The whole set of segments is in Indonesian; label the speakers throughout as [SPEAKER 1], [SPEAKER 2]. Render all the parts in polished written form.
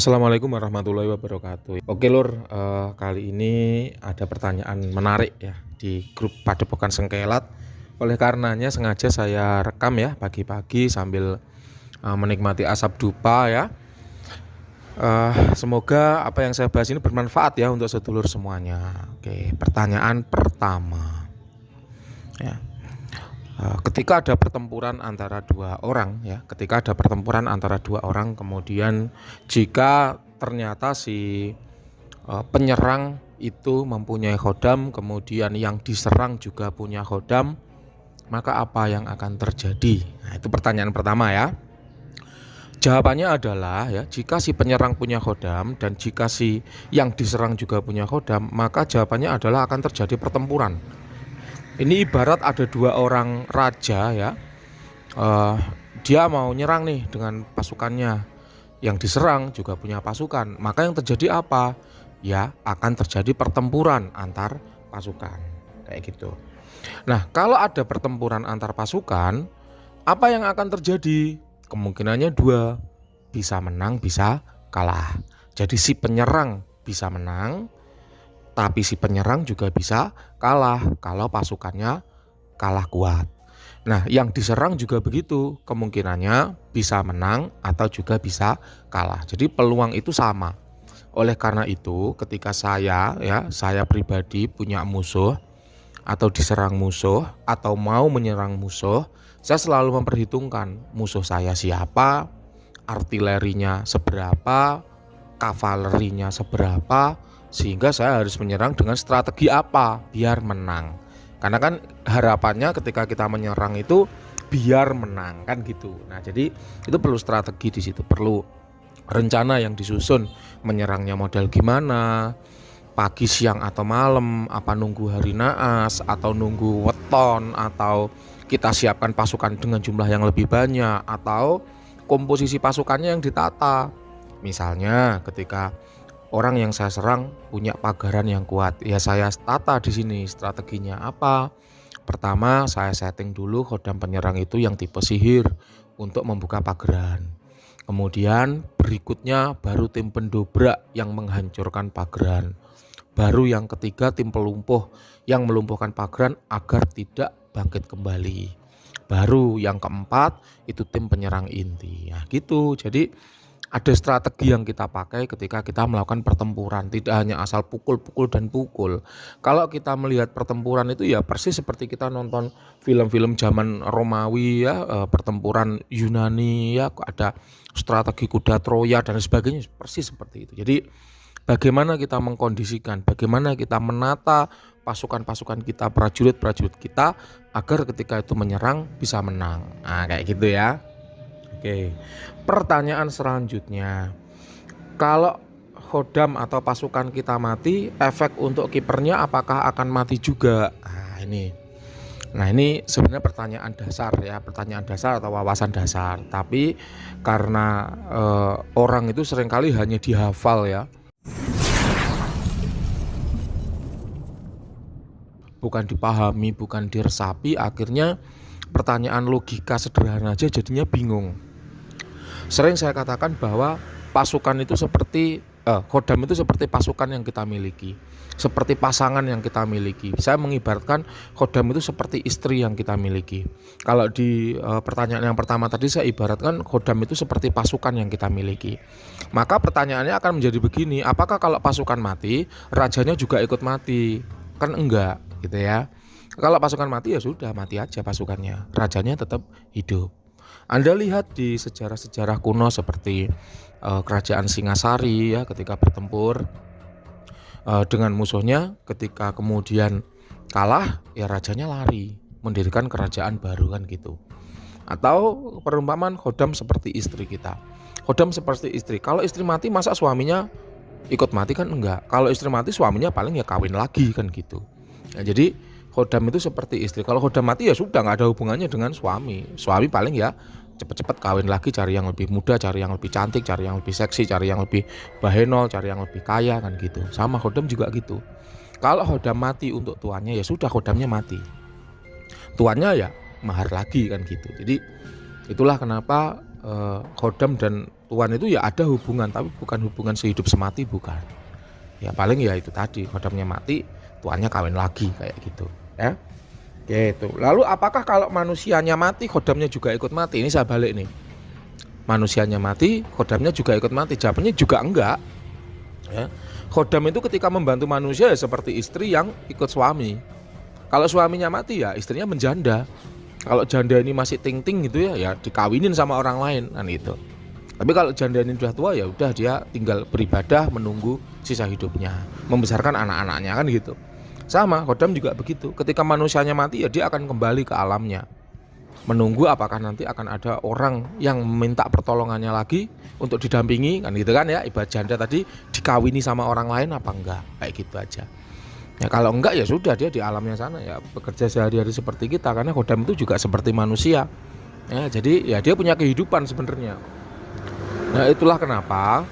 [SPEAKER 1] Assalamualaikum warahmatullahi wabarakatuh. Oke Lur, kali ini ada pertanyaan menarik ya di grup Padepokan Sengkelat. Oleh karenanya sengaja saya rekam ya pagi-pagi sambil menikmati asap dupa ya. Semoga apa yang saya bahas ini bermanfaat ya untuk sedulur semuanya. Oke, pertanyaan pertama ya. Ketika ada pertempuran antara dua orang ya, kemudian jika ternyata si penyerang itu mempunyai khodam, kemudian yang diserang juga punya khodam, maka apa yang akan terjadi? Nah, itu pertanyaan pertama ya. Jawabannya adalah ya, jika si penyerang punya khodam dan jika si yang diserang juga punya khodam, maka jawabannya adalah akan terjadi pertempuran. Ini ibarat ada dua orang raja ya, dia mau nyerang nih dengan pasukannya, yang diserang juga punya pasukan. Maka yang terjadi apa? Ya akan terjadi pertempuran antar pasukan, kayak gitu. Nah, kalau ada pertempuran antar pasukan, apa yang akan terjadi? Kemungkinannya dua, bisa menang bisa kalah. Jadi si penyerang bisa menang, tapi si penyerang juga bisa kalah kalau pasukannya kalah kuat. Nah, yang diserang juga begitu, kemungkinannya bisa menang atau juga bisa kalah. Jadi peluang itu sama. Oleh karena itu, ketika saya pribadi punya musuh atau diserang musuh atau mau menyerang musuh, saya selalu memperhitungkan musuh saya siapa, artilerinya seberapa, kavalerinya seberapa, sehingga saya harus menyerang dengan strategi apa biar menang. Karena kan harapannya ketika kita menyerang itu biar menang kan gitu. Nah, jadi itu perlu strategi di situ, perlu rencana yang disusun, menyerangnya model gimana, pagi, siang atau malam, apa nunggu hari naas atau nunggu weton, atau kita siapkan pasukan dengan jumlah yang lebih banyak, atau komposisi pasukannya yang ditata. Misalnya ketika orang yang saya serang punya pagaran yang kuat, ya saya tata di sini strateginya apa. Pertama, saya setting dulu khodam penyerang itu yang tipe sihir untuk membuka pageran. Kemudian berikutnya baru tim pendobrak yang menghancurkan pageran. Baru yang ketiga tim pelumpuh yang melumpuhkan pageran agar tidak bangkit kembali. Baru yang keempat itu tim penyerang inti. Nah, gitu. Jadi ada strategi yang kita pakai ketika kita melakukan pertempuran, tidak hanya asal pukul-pukul dan pukul. Kalau kita melihat pertempuran itu ya persis seperti kita nonton film-film zaman Romawi ya, pertempuran Yunani ya, ada strategi kuda Troya dan sebagainya, persis seperti itu. Jadi bagaimana kita mengkondisikan, bagaimana kita menata pasukan-pasukan kita, prajurit-prajurit kita agar ketika itu menyerang bisa menang. Nah, kayak gitu ya. Oke, pertanyaan selanjutnya, kalau khodam atau pasukan kita mati, efek untuk kipernya apakah akan mati juga? Nah ini sebenarnya pertanyaan dasar atau wawasan dasar. Tapi karena orang itu seringkali hanya dihafal ya, bukan dipahami, bukan diresapi, akhirnya pertanyaan logika sederhana aja jadinya bingung. Sering saya katakan bahwa pasukan itu seperti khodam itu seperti pasukan yang kita miliki, seperti pasangan yang kita miliki. Saya mengibaratkan khodam itu seperti istri yang kita miliki. Kalau di pertanyaan yang pertama tadi saya ibaratkan khodam itu seperti pasukan yang kita miliki. Maka pertanyaannya akan menjadi begini, apakah kalau pasukan mati, rajanya juga ikut mati? Kan enggak gitu ya. Kalau pasukan mati ya sudah, mati aja pasukannya, rajanya tetap hidup. Anda lihat di sejarah-sejarah kuno seperti kerajaan Singasari ya, ketika bertempur dengan musuhnya, ketika kemudian kalah ya rajanya lari, mendirikan kerajaan baru kan gitu. Atau perumpamaan khodam seperti istri kita. Khodam seperti istri, kalau istri mati masa suaminya ikut mati? Kan enggak. Kalau istri mati suaminya paling ya kawin lagi kan gitu. Nah, jadi khodam itu seperti istri. Kalau khodam mati ya sudah, nggak ada hubungannya dengan suami. Suami paling ya cepet-cepet kawin lagi, cari yang lebih muda, cari yang lebih cantik, cari yang lebih seksi, cari yang lebih bahenol, cari yang lebih kaya kan gitu. Sama khodam juga gitu. Kalau khodam mati untuk tuannya ya sudah, khodamnya mati. Tuannya ya mahar lagi kan gitu. Jadi itulah kenapa khodam dan tuan itu ya ada hubungan, tapi bukan hubungan sehidup semati, bukan. Ya paling ya itu tadi, khodamnya mati, tuannya kawin lagi kayak gitu ya. Gitu. Lalu apakah kalau manusianya mati, khodamnya juga ikut mati? Ini saya balik nih. Manusianya mati, khodamnya juga ikut mati? Jawabannya juga enggak. Ya. Khodam itu ketika membantu manusia ya seperti istri yang ikut suami. Kalau suaminya mati ya istrinya menjanda. Kalau janda ini masih ting-ting gitu ya dikawinin sama orang lain kan itu. Tapi kalau janda ini sudah tua ya udah dia tinggal beribadah menunggu sisa hidupnya, membesarkan anak-anaknya kan gitu. Sama khodam juga begitu. Ketika manusianya mati ya dia akan kembali ke alamnya. Menunggu apakah nanti akan ada orang yang meminta pertolongannya lagi untuk didampingi kan gitu kan ya. Ibarat janda tadi dikawini sama orang lain apa enggak, kayak gitu aja. Ya kalau enggak ya sudah dia di alamnya sana ya bekerja sehari-hari seperti kita, karena khodam itu juga seperti manusia. Ya, jadi ya dia punya kehidupan sebenarnya. Nah, itulah kenapa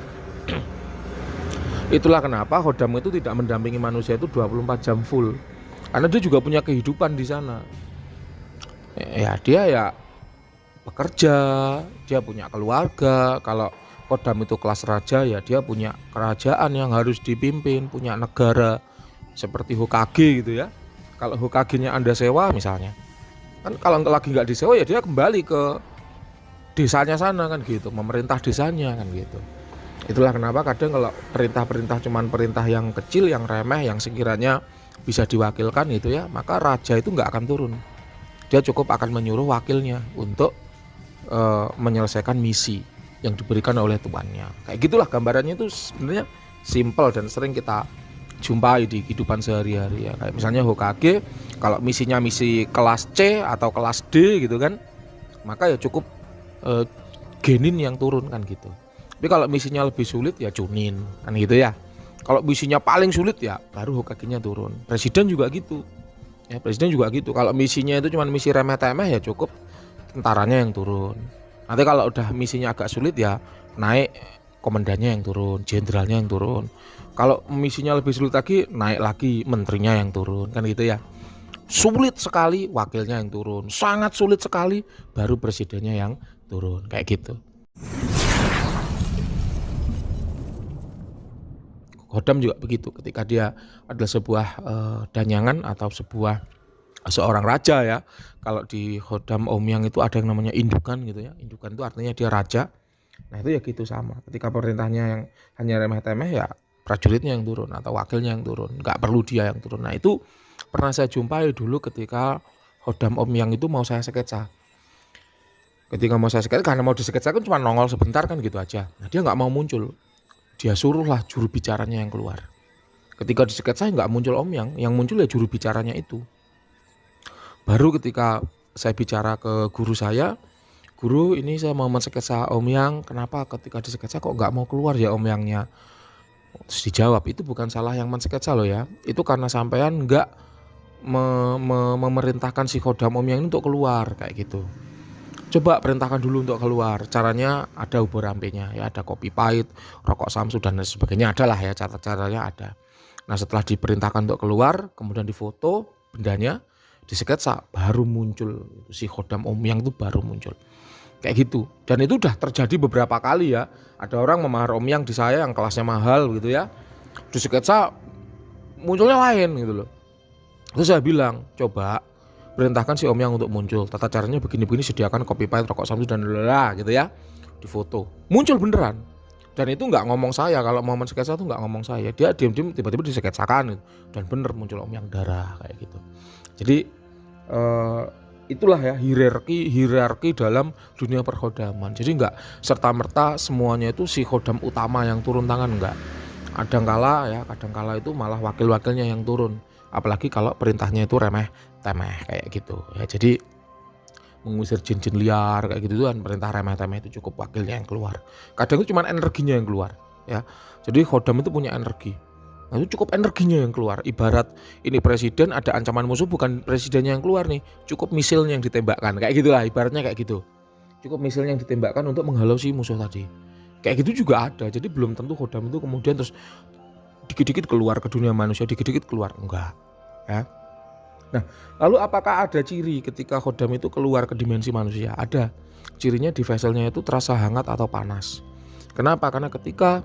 [SPEAKER 1] khodam itu tidak mendampingi manusia itu 24 jam full. Karena dia juga punya kehidupan di sana. Ya dia ya bekerja, dia punya keluarga. Kalau khodam itu kelas raja ya dia punya kerajaan yang harus dipimpin, punya negara. Seperti Hokage gitu ya. Kalau Hokage-nya Anda sewa misalnya, kan kalau lagi nggak disewa ya dia kembali ke desanya sana kan gitu, memerintah desanya kan gitu. Itulah kenapa kadang kalau perintah-perintah cuman perintah yang kecil, yang remeh, yang sekiranya bisa diwakilkan gitu ya, maka raja itu nggak akan turun. Dia cukup akan menyuruh wakilnya untuk menyelesaikan misi yang diberikan oleh tuannya. Kayak gitulah gambarannya itu sebenarnya simple dan sering kita jumpai di kehidupan sehari-hari ya. Kayak misalnya Hokage, kalau misinya misi kelas C atau kelas D gitu kan, maka ya cukup genin yang turun kan gitu. Tapi kalau misinya lebih sulit ya Chunin kan gitu ya. Kalau misinya paling sulit ya baru Hokage-nya turun. Presiden juga gitu. Ya, presiden juga gitu. Kalau misinya itu cuma misi remeh-temeh ya cukup tentaranya yang turun. Nanti kalau udah misinya agak sulit ya naik komandannya yang turun, jenderalnya yang turun. Kalau misinya lebih sulit lagi, naik lagi menterinya yang turun kan gitu ya. Sulit sekali wakilnya yang turun, sangat sulit sekali baru presidennya yang turun kayak gitu. Khodam juga begitu, ketika dia adalah sebuah danyangan atau seorang raja ya. Kalau di khodam Omyang itu ada yang namanya indukan gitu ya. Indukan itu artinya dia raja. Nah itu ya gitu sama. Ketika perintahnya yang hanya remeh-temeh ya prajuritnya yang turun atau wakilnya yang turun. Nggak perlu dia yang turun. Nah itu pernah saya jumpai dulu ketika khodam Omyang itu mau saya sketsa. Ketika mau saya sketsa, karena mau disketsa kan cuma nongol sebentar kan gitu aja. Nah dia nggak mau muncul. Dia suruhlah juru bicaranya yang keluar. Ketika disketsa nggak muncul Omyang, yang muncul ya juru bicaranya itu. Baru ketika saya bicara ke guru saya, guru ini saya mau mensketsa Omyang, kenapa ketika disketsa kok nggak mau keluar ya Omyangnya? Terus dijawab, itu bukan salah yang mensketsa loh ya, itu karena sampean nggak memerintahkan si khodam Omyang ini untuk keluar kayak gitu. Coba perintahkan dulu untuk keluar. Caranya ada ubur rampenya ya, ada kopi pahit, rokok samsu dan sebagainya, adalah ya caranya ada. Nah setelah diperintahkan untuk keluar, kemudian difoto bendanya, disketsa, baru muncul si khodam Omyang itu baru muncul. Kayak gitu. Dan itu udah terjadi beberapa kali ya. Ada orang memahar Omyang di saya yang kelasnya mahal gitu ya. Disketsa munculnya lain gitu loh. Terus saya bilang, coba perintahkan si Omyang untuk muncul. Tata caranya begini-begini, sediakan kopi pahit, rokok samsu dan lalala gitu ya. Difoto. Muncul beneran. Dan itu nggak ngomong saya. Kalau mau sketsa itu nggak ngomong saya. Dia diam-diam tiba-tiba disketsakan gitu. Dan bener muncul Omyang darah kayak gitu. Jadi itulah ya hierarki dalam dunia perkhodaman. Jadi nggak serta-merta semuanya itu si khodam utama yang turun tangan, enggak. Kadangkala itu malah wakil-wakilnya yang turun. Apalagi kalau perintahnya itu remeh-temeh kayak gitu ya. Jadi mengusir jin-jin liar kayak gitu kan, perintah remeh-temeh itu cukup wakilnya yang keluar. Kadang itu cuma energinya yang keluar ya. Jadi khodam itu punya energi. Nah, itu cukup energinya yang keluar. Ibarat ini presiden, ada ancaman musuh, bukan presidennya yang keluar nih, cukup misilnya yang ditembakkan. Kayak gitulah, ibaratnya kayak gitu. Cukup misilnya yang ditembakkan untuk menghalau si musuh tadi. Kayak gitu juga ada. Jadi belum tentu khodam itu kemudian terus dikit-dikit keluar ke dunia manusia, dikit-dikit keluar, enggak ya. Nah, lalu apakah ada ciri ketika khodam itu keluar ke dimensi manusia? Ada. Cirinya di vesselnya itu terasa hangat atau panas. Kenapa? Karena ketika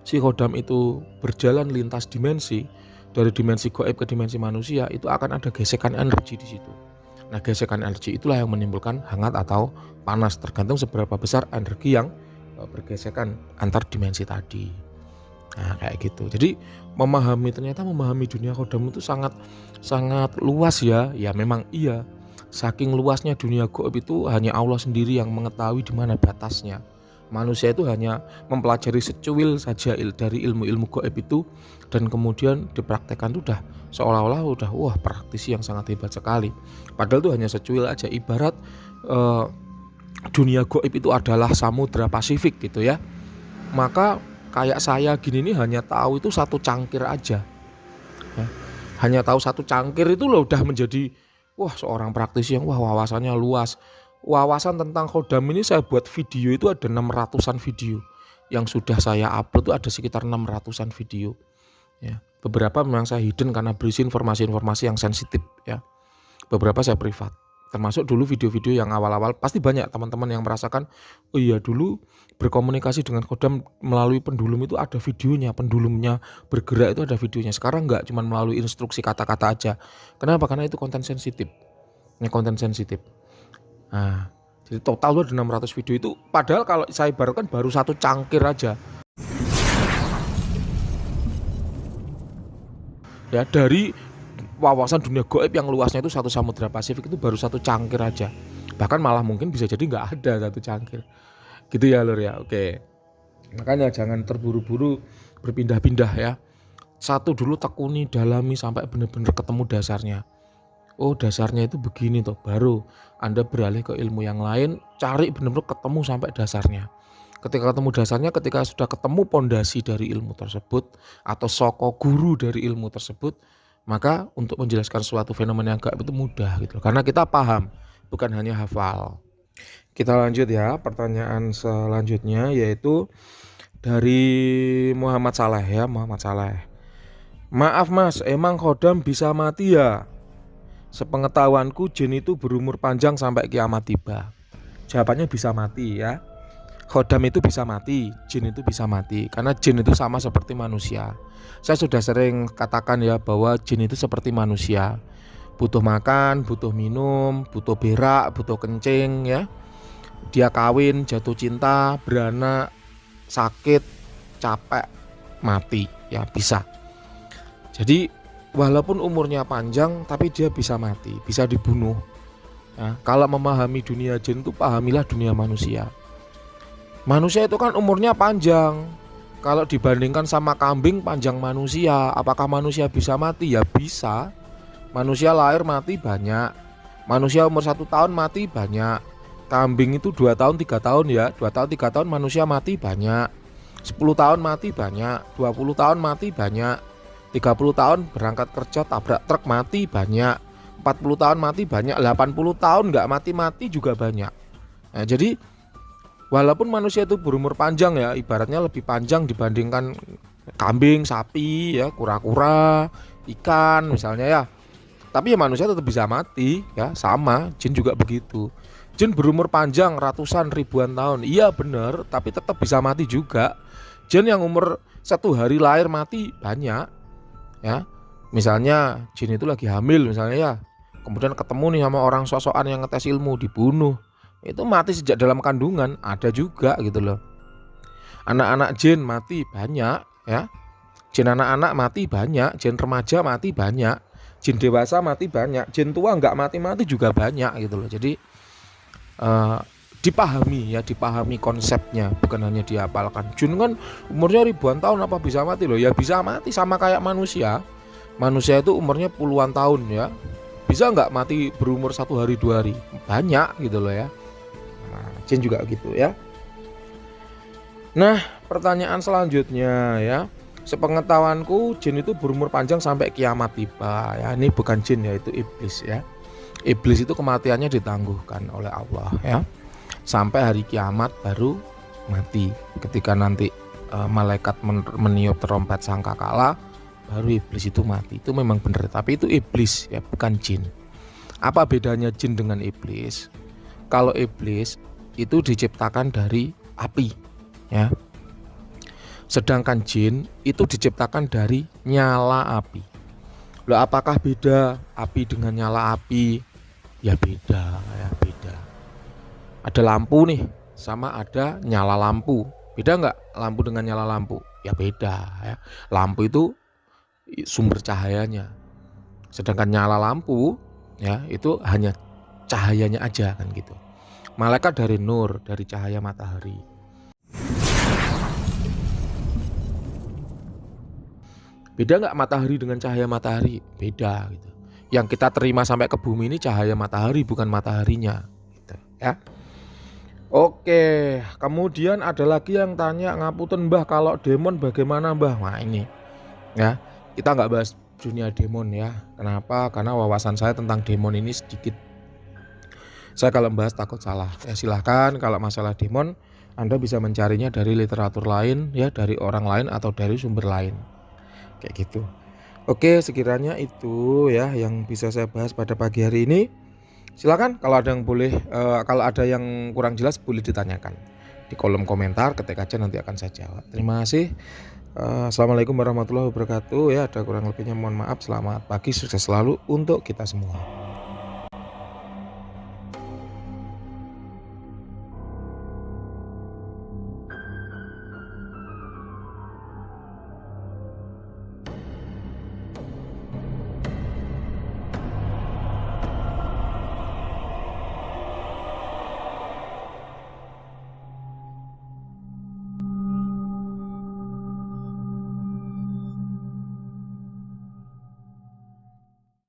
[SPEAKER 1] si khodam itu berjalan lintas dimensi, dari dimensi gaib ke dimensi manusia, itu akan ada gesekan energi di situ. Nah, gesekan energi itulah yang menimbulkan hangat atau panas, tergantung seberapa besar energi yang bergesekan antar dimensi tadi. Nah, kayak gitu. Jadi ternyata memahami dunia khodam itu sangat luas ya. Ya memang iya. Saking luasnya dunia gaib itu hanya Allah sendiri yang mengetahui di mana batasnya. Manusia itu hanya mempelajari secuil saja dari ilmu-ilmu gaib itu, dan kemudian dipraktekkan itu udah seolah-olah udah wah praktisi yang sangat hebat sekali. Padahal itu hanya secuil aja, ibarat dunia gaib itu adalah samudra Pasifik gitu ya. Maka kayak saya gini nih hanya tahu itu satu cangkir aja ya. Hanya tahu satu cangkir itu loh udah menjadi wah seorang praktisi yang wah wawasannya luas. Wawasan tentang khodam ini saya buat video itu ada 600-an video. Yang sudah saya upload itu ada sekitar 600-an video ya. Beberapa memang saya hidden karena berisi informasi-informasi yang sensitif ya. Beberapa saya privat. Termasuk dulu video-video yang awal-awal pasti banyak teman-teman yang merasakan, oh iya dulu berkomunikasi dengan khodam melalui pendulum itu ada videonya, pendulumnya bergerak itu ada videonya. Sekarang enggak, cuma melalui instruksi kata-kata aja. Kenapa? Karena itu konten sensitif. Ini konten sensitif. Nah, jadi total ada 600 video itu, padahal kalau saya ibaratkan baru satu cangkir aja. Ya, dari wawasan dunia gaib yang luasnya itu satu samudra Pasifik itu baru satu cangkir aja. Bahkan malah mungkin bisa jadi nggak ada satu cangkir. Gitu ya lur ya. Oke. Makanya jangan terburu-buru berpindah-pindah ya. Satu dulu tekuni, dalami sampai benar-benar ketemu dasarnya. Oh dasarnya itu begini toh, baru Anda beralih ke ilmu yang lain, cari benar-benar ketemu sampai dasarnya. Ketika ketemu dasarnya, ketika sudah ketemu pondasi dari ilmu tersebut atau soko guru dari ilmu tersebut, maka untuk menjelaskan suatu fenomena yang gaib itu mudah gitu. Karena kita paham, bukan hanya hafal. Kita lanjut ya, pertanyaan selanjutnya yaitu dari Muhammad Saleh ya, Muhammad Saleh. Maaf mas, emang khodam bisa mati ya? Sepengetahuanku jin itu berumur panjang sampai kiamat tiba. Jawabannya bisa mati ya. Khodam itu bisa mati, jin itu bisa mati. Karena jin itu sama seperti manusia. Saya sudah sering katakan ya bahwa jin itu seperti manusia. Butuh makan, butuh minum, butuh berak, butuh kencing ya. Dia kawin, jatuh cinta, beranak, sakit, capek, mati ya bisa. Jadi walaupun umurnya panjang tapi dia bisa mati, bisa dibunuh ya. Kalau memahami dunia jin itu pahamilah dunia manusia. Manusia itu kan umurnya panjang. Kalau dibandingkan sama kambing panjang manusia, apakah manusia bisa mati? Ya bisa. Manusia lahir mati banyak. Manusia umur 1 tahun mati banyak. Kambing itu 2 tahun 3 tahun ya. 2 tahun 3 tahun manusia mati banyak. 10 tahun mati banyak. 20 tahun mati banyak. 30 tahun berangkat kerja tabrak truk mati banyak. 40 tahun mati banyak. 80 tahun nggak mati-mati juga banyak. Nah, jadi walaupun manusia itu berumur panjang ya, ibaratnya lebih panjang dibandingkan kambing, sapi ya, kura-kura, ikan misalnya ya. Tapi ya manusia tetap bisa mati ya, sama jin juga begitu. Jin berumur panjang ratusan ribuan tahun, iya benar, tapi tetap bisa mati juga. Jin yang umur 1 hari lahir mati banyak ya. Misalnya jin itu lagi hamil misalnya ya, kemudian ketemu nih sama orang sosokan yang ngetes ilmu, dibunuh. Itu mati sejak dalam kandungan, ada juga gitu loh. Anak-anak jin mati banyak ya. Jin anak-anak mati banyak, jin remaja mati banyak, jin dewasa mati banyak, jin tua nggak mati-mati juga banyak gitu loh. Jadi dipahami konsepnya, bukan hanya dihafalkan. Jin kan umurnya ribuan tahun, apa bisa mati loh? Ya bisa mati, sama kayak manusia. Manusia itu umurnya puluhan tahun ya. Bisa nggak mati berumur 1 hari 2 hari? Banyak gitu loh ya. Jin juga gitu ya. Nah pertanyaan selanjutnya ya, sepengetahuanku jin itu berumur panjang sampai kiamat tiba ya. Ini bukan jin ya, itu iblis ya. Iblis itu kematiannya ditangguhkan oleh Allah ya, sampai hari kiamat baru mati. Ketika nanti malaikat meniup trompet sangkakala, baru iblis itu mati. Itu memang benar, tapi itu iblis ya, bukan jin. Apa bedanya jin dengan iblis? Kalau iblis itu diciptakan dari api ya. Sedangkan jin itu diciptakan dari nyala api. Loh, apakah beda api dengan nyala api? Ya beda, ya beda. Ada lampu nih, sama ada nyala lampu. Beda nggak lampu dengan nyala lampu? Ya beda ya. Lampu itu sumber cahayanya. Sedangkan nyala lampu ya itu hanya cahayanya aja kan gitu. Malaikat dari nur, dari cahaya matahari. Beda nggak matahari dengan cahaya matahari? Beda gitu. Yang kita terima sampai ke bumi ini cahaya matahari, bukan mataharinya gitu, ya. Oke, kemudian ada lagi yang tanya, ngapunten Mbah, kalau demon bagaimana Mbah? Nah ini ya, kita nggak bahas dunia demon ya. Kenapa? Karena wawasan saya tentang demon ini sedikit. Saya kalau bahas takut salah. Ya silahkan, kalau masalah demon Anda bisa mencarinya dari literatur lain ya, dari orang lain atau dari sumber lain. Kayak gitu. Oke, sekiranya itu ya yang bisa saya bahas pada pagi hari ini. Silakan kalau ada yang kalau ada yang kurang jelas boleh ditanyakan di kolom komentar, ketik aja nanti akan saya jawab. Terima kasih. Assalamualaikum warahmatullahi wabarakatuh ya. Ada kurang lebihnya mohon maaf. Selamat pagi, sukses selalu untuk kita semua.